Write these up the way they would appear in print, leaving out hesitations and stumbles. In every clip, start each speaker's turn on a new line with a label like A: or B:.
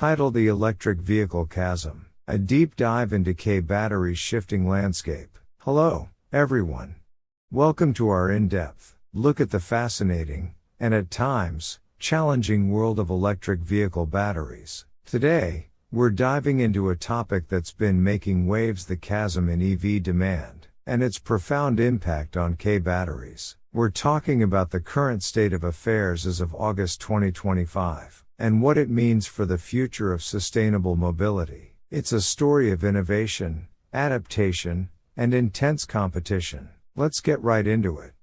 A: Titled The Electric Vehicle Chasm, a deep dive into K-Battery's shifting landscape. Hello, everyone. Welcome to our in-depth look at the fascinating, and at times, challenging world of electric vehicle batteries. Today, we're diving into a topic that's been making waves: the chasm in EV demand, and its profound impact on K-batteries. We're talking about the current state of affairs as of August 2025, and what it means for the future of sustainable mobility. It's a story of innovation, adaptation, and intense competition. Let's get right into it.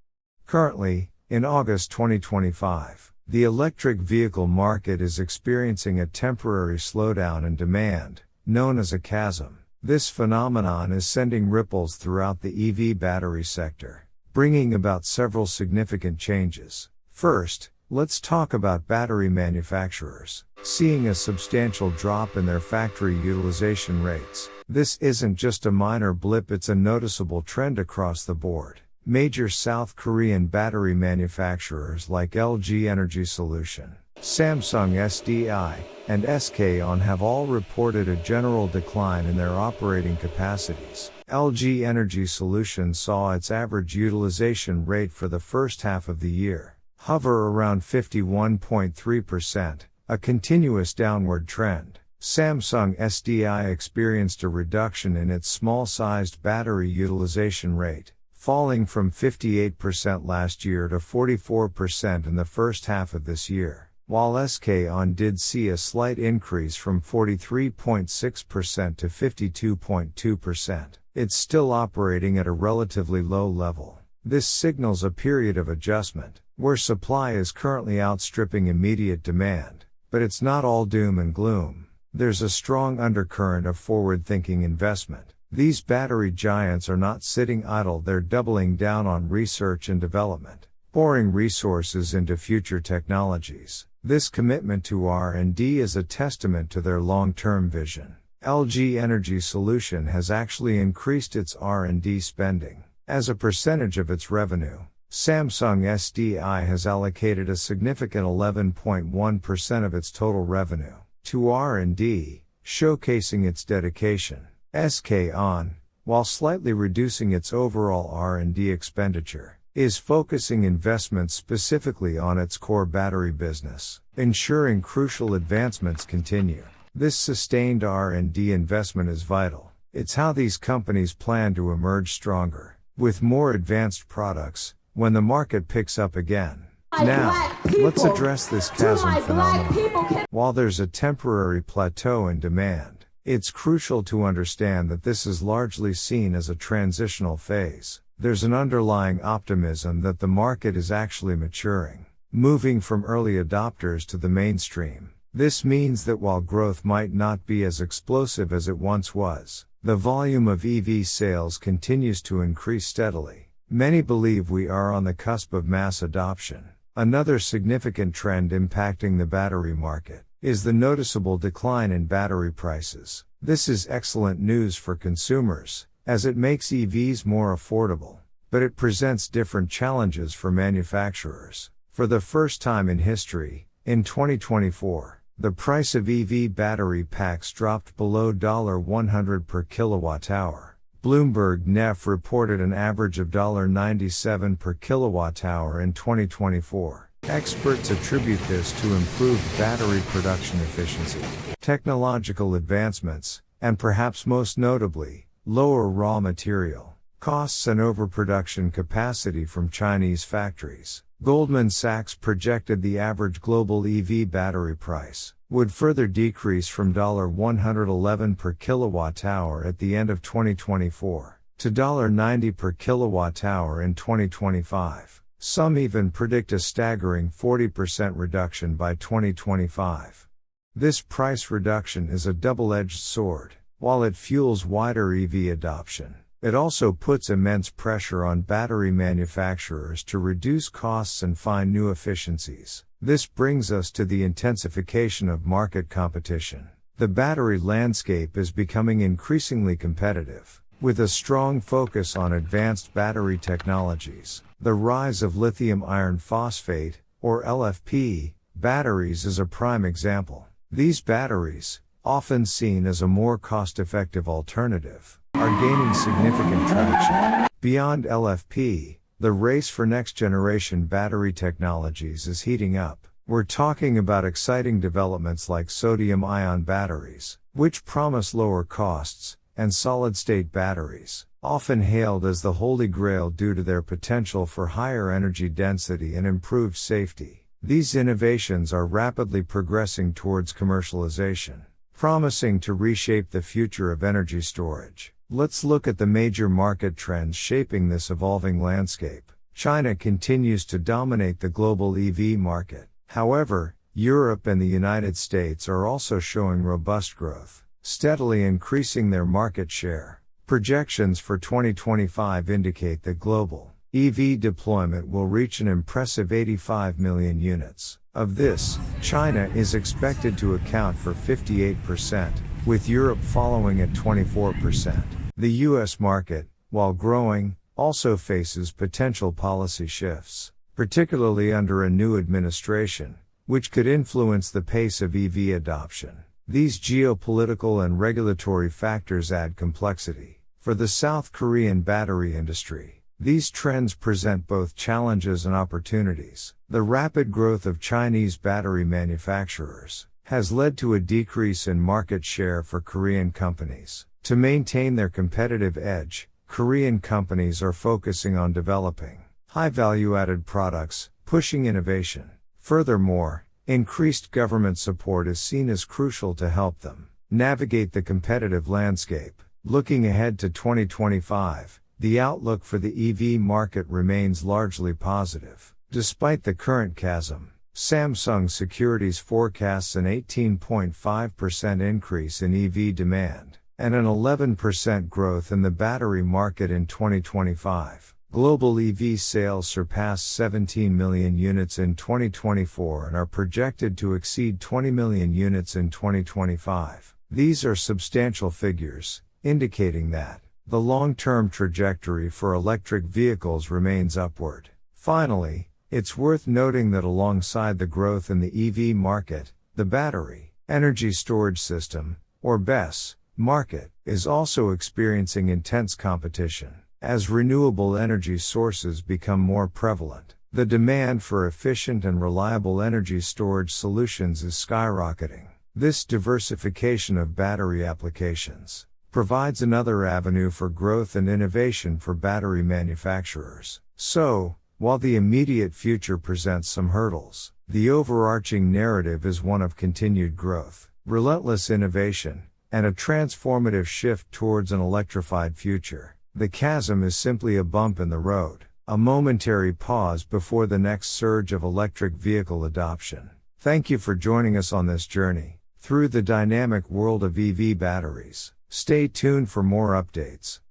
A: Currently, in August 2025, the electric vehicle market is experiencing a temporary slowdown in demand, known as a chasm. This phenomenon is sending ripples throughout the EV battery sector, bringing about several significant changes. First, let's talk about battery manufacturers seeing a substantial drop in their factory utilization rates. This isn't just a minor blip, it's a noticeable trend across the board. Major South Korean battery manufacturers like LG Energy Solution, Samsung SDI, and SK On have all reported a general decline in their operating capacities. LG Energy Solution saw its average utilization rate for the first half of the year hover around 51.3%, a continuous downward trend. Samsung SDI experienced a reduction in its small-sized battery utilization rate, falling from 58% last year to 44% in the first half of this year, while SK On did see a slight increase from 43.6% to 52.2%. It's still operating at a relatively low level. This signals a period of adjustment, where supply is currently outstripping immediate demand. But it's not all doom and gloom. There's a strong undercurrent of forward-thinking investment. These battery giants are not sitting idle, they're doubling down on research and development, pouring resources into future technologies. This commitment to R&D is a testament to their long-term vision. LG Energy Solution has actually increased its R&D spending. As a percentage of its revenue, Samsung SDI has allocated a significant 11.1% of its total revenue to R&D, showcasing its dedication. SK On, while slightly reducing its overall R&D expenditure, is focusing investments specifically on its core battery business, ensuring crucial advancements continue. This sustained R&D investment is vital. It's how these companies plan to emerge stronger, with more advanced products, when the market picks up again. Now, let's address this chasm phenomenon. While there's a temporary plateau in demand, it's crucial to understand that this is largely seen as a transitional phase. There's an underlying optimism that the market is actually maturing, moving from early adopters to the mainstream. This means that while growth might not be as explosive as it once was, the volume of EV sales continues to increase steadily. Many believe we are on the cusp of mass adoption. Another significant trend impacting the battery market is the noticeable decline in battery prices. This is excellent news for consumers, as it makes EVs more affordable, but it presents different challenges for manufacturers. For the first time in history, in 2024, the price of EV battery packs dropped below $100 per kilowatt-hour. Bloomberg NEF reported an average of $97 per kilowatt-hour in 2024. Experts attribute this to improved battery production efficiency, technological advancements, and perhaps most notably, lower raw material costs and overproduction capacity from Chinese factories. Goldman Sachs projected the average global EV battery price would further decrease from $111 per kilowatt-hour at the end of 2024 to $90 per kilowatt-hour in 2025. Some even predict a staggering 40% reduction by 2025. This price reduction is a double-edged sword. While it fuels wider EV adoption, it also puts immense pressure on battery manufacturers to reduce costs and find new efficiencies. This brings us to the intensification of market competition. The battery landscape is becoming increasingly competitive, with a strong focus on advanced battery technologies. The rise of lithium iron phosphate, or LFP, batteries is a prime example. These batteries, often seen as a more cost-effective alternative, are gaining significant traction. Beyond LFP, the race for next-generation battery technologies is heating up. We're talking about exciting developments like sodium-ion batteries, which promise lower costs, and solid-state batteries, often hailed as the holy grail due to their potential for higher energy density and improved safety. These innovations are rapidly progressing towards commercialization, promising to reshape the future of energy storage. Let's look at the major market trends shaping this evolving landscape. China continues to dominate the global EV market. However, Europe and the United States are also showing robust growth, steadily increasing their market share. Projections for 2025 indicate that global EV deployment will reach an impressive 85 million units. Of this, China is expected to account for 58%, with Europe following at 24%. The US market, while growing, also faces potential policy shifts, particularly under a new administration, which could influence the pace of EV adoption. These geopolitical and regulatory factors add complexity. For the South Korean battery industry, these trends present both challenges and opportunities. The rapid growth of Chinese battery manufacturers has led to a decrease in market share for Korean companies. To maintain their competitive edge, Korean companies are focusing on developing high value-added products, pushing innovation. Furthermore, increased government support is seen as crucial to help them navigate the competitive landscape. Looking ahead to 2025, the outlook for the EV market remains largely positive. Despite the current chasm, Samsung Securities forecasts an 18.5% increase in EV demand and an 11% growth in the battery market in 2025. Global EV sales surpassed 17 million units in 2024 and are projected to exceed 20 million units in 2025. These are substantial figures, indicating that the long-term trajectory for electric vehicles remains upward. Finally, it's worth noting that alongside the growth in the EV market, the battery energy storage system, or BESS, market is also experiencing intense competition. As renewable energy sources become more prevalent, the demand for efficient and reliable energy storage solutions is skyrocketing. This diversification of battery applications provides another avenue for growth and innovation for battery manufacturers. So, while the immediate future presents some hurdles, the overarching narrative is one of continued growth, relentless innovation, and a transformative shift towards an electrified future. The chasm is simply a bump in the road, a momentary pause before the next surge of electric vehicle adoption. Thank you for joining us on this journey through the dynamic world of EV batteries. Stay tuned for more updates.